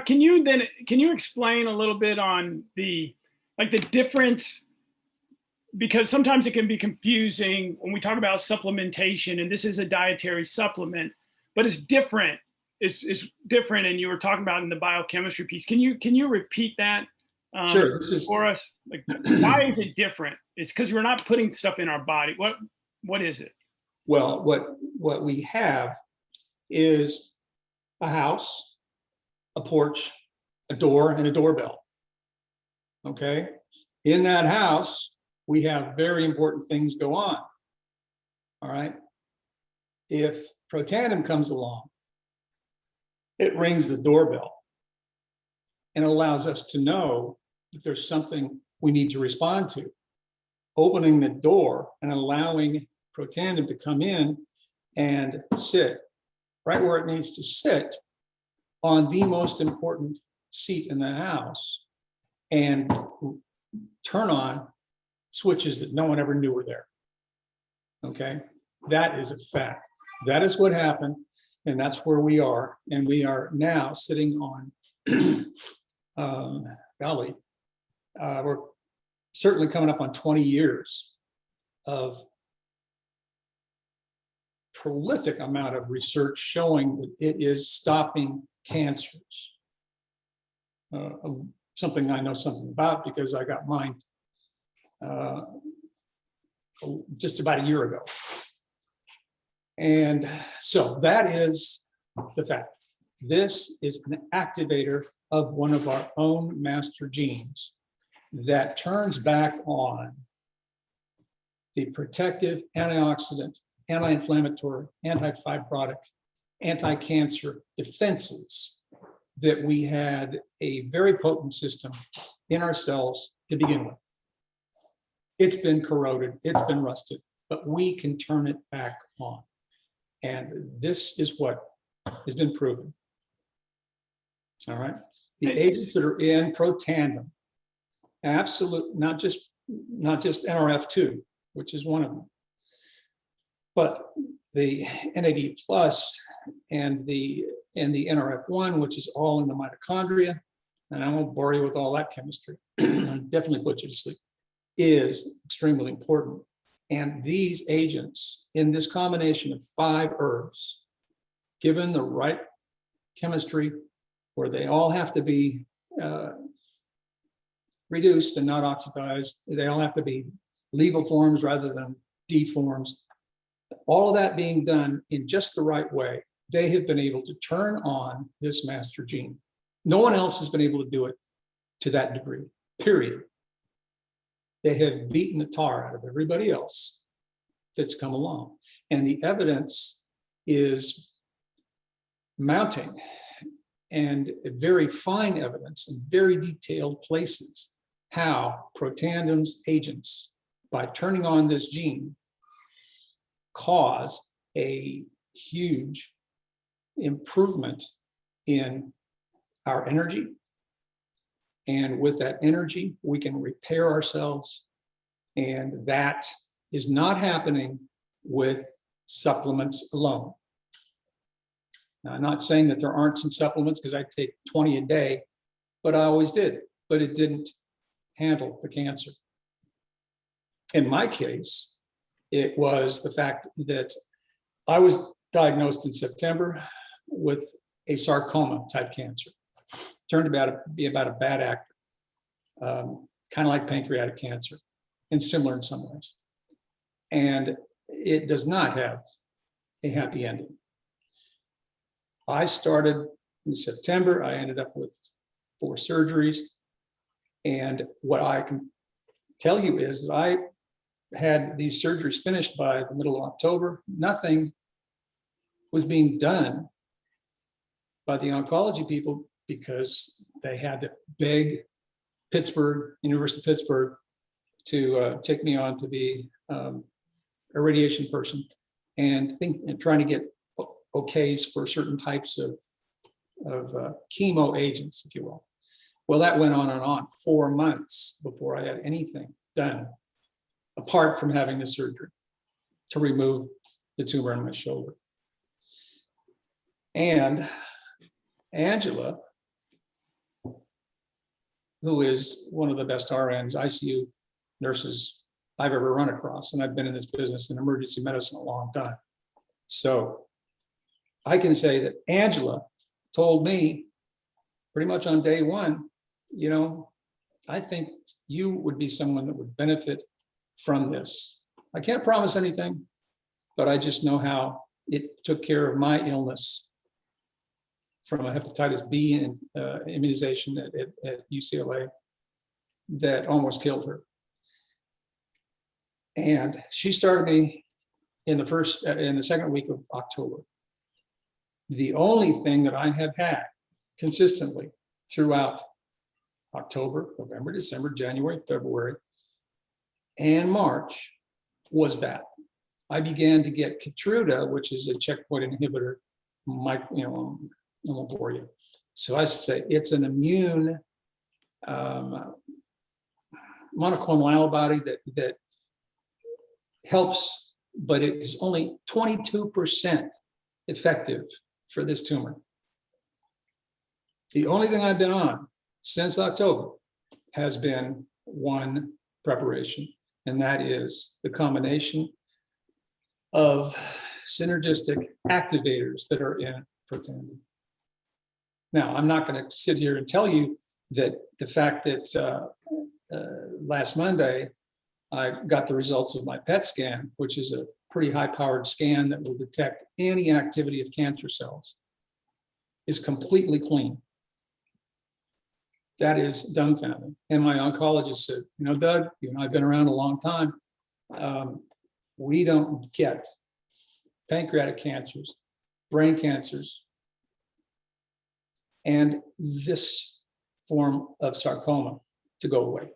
Doc, can you explain a little bit on the difference? Because sometimes it can be confusing when we talk about supplementation, and this is a dietary supplement, but it's different. It's different, and you were talking about in the biochemistry piece. Can you repeat that Sure. for us? Like, why is it different? It's because we're not putting stuff in our body. What is it? Well, what we have is a house, a porch, a door, and a doorbell. Okay? In that house, we have very important things go on. All right? If Protandim comes along, it rings the doorbell and allows us to know that there's something we need to respond to. Opening the door and allowing Protandim to come in and sit right where it needs to sit on the most important seat in the house and turn on switches that no one ever knew were there. Okay, that is a fact. That is what happened, and that's where we are. And we are now sitting on, we're certainly coming up on 20 years of prolific amount of research showing that it is stopping cancers. Something I know something about because I got mine just about a year ago. And so that is the fact. This is an activator of one of our own master genes that turns back on the protective, antioxidant, anti-inflammatory, anti-fibrotic, anti-cancer defenses that we had a very potent system in our cells to begin with. It's been corroded, it's been rusted, but we can turn it back on. And this is what has been proven. All right. The agents that are in Protandim, absolute, not just NRF2, which is one of them, but the NAD plus and the NRF1, which is all in the mitochondria, and I won't bore you with all that chemistry, I'll definitely put you to sleep, is extremely important. And these agents in this combination of 5 herbs, given the right chemistry, where they all have to be reduced and not oxidized, they all have to be levo forms rather than D forms, all of that being done in just the right way, they have been able to turn on this master gene. No one else has been able to do it to that degree, period. They have beaten the tar out of everybody else that's come along. And the evidence is mounting, and very fine evidence in very detailed places, how Protandim's agents, by turning on this gene, cause a huge improvement in our energy. And with that energy, we can repair ourselves. And that is not happening with supplements alone. Now, I'm not saying that there aren't some supplements, because I take 20 a day, but I always did, but it didn't handle the cancer. In my case, it was the fact that I was diagnosed in September with a sarcoma type cancer. Turned out to be about a bad actor, kind of like pancreatic cancer, and similar in some ways. And it does not have a happy ending. I started in September. I ended up with 4 surgeries. And what I can tell you is that I had these surgeries finished by the middle of October. Nothing was being done by the oncology people because they had to beg Pittsburgh, University of Pittsburgh, to take me on to be a radiation person, and trying to get okays for certain types of chemo agents, if you will. Well, that went on 4 months before I had anything done, apart from having the surgery to remove the tumor on my shoulder. And Angela who is one of the best RNs, ICU nurses I've ever run across. And I've been in this business in emergency medicine a long time. So I can say that Angela told me pretty much on day one, you know, I think you would be someone that would benefit from this. I can't promise anything, but I just know how it took care of my illness from a hepatitis B immunization at UCLA that almost killed her. And she started me in the second week of October. The only thing that I have had consistently throughout October, November, December, January, February, and March was that. I began to get Keytruda, which is a checkpoint inhibitor. I won't bore you. So I say it's an immune monoclonal antibody that helps, but it is only 22% effective for this tumor. The only thing I've been on since October has been one preparation, and that is the combination of synergistic activators that are in Protandim. Now, I'm not going to sit here and tell you that the fact that last Monday I got the results of my PET scan, which is a pretty high-powered scan that will detect any activity of cancer cells, is completely clean. That is dumbfounding. And my oncologist said, you know, Doug, you and I've been around a long time. We don't get pancreatic cancers, brain cancers, and this form of sarcoma to go away.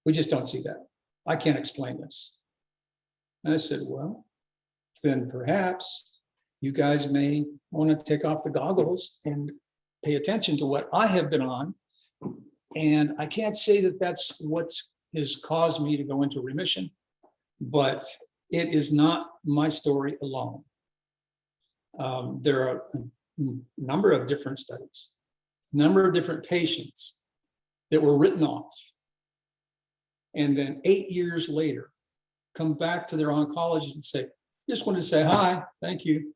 We just don't see that. I can't explain this. And I said, well, then perhaps you guys may want to take off the goggles and pay attention to what I have been on. And I can't say that that's what has caused me to go into remission, but it is not my story alone. There are a number of different studies, a number of different patients that were written off. And then 8 years later, come back to their oncologist and say, just wanted to say hi, thank you.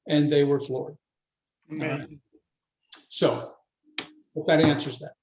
And they were floored. So, hope that answers that.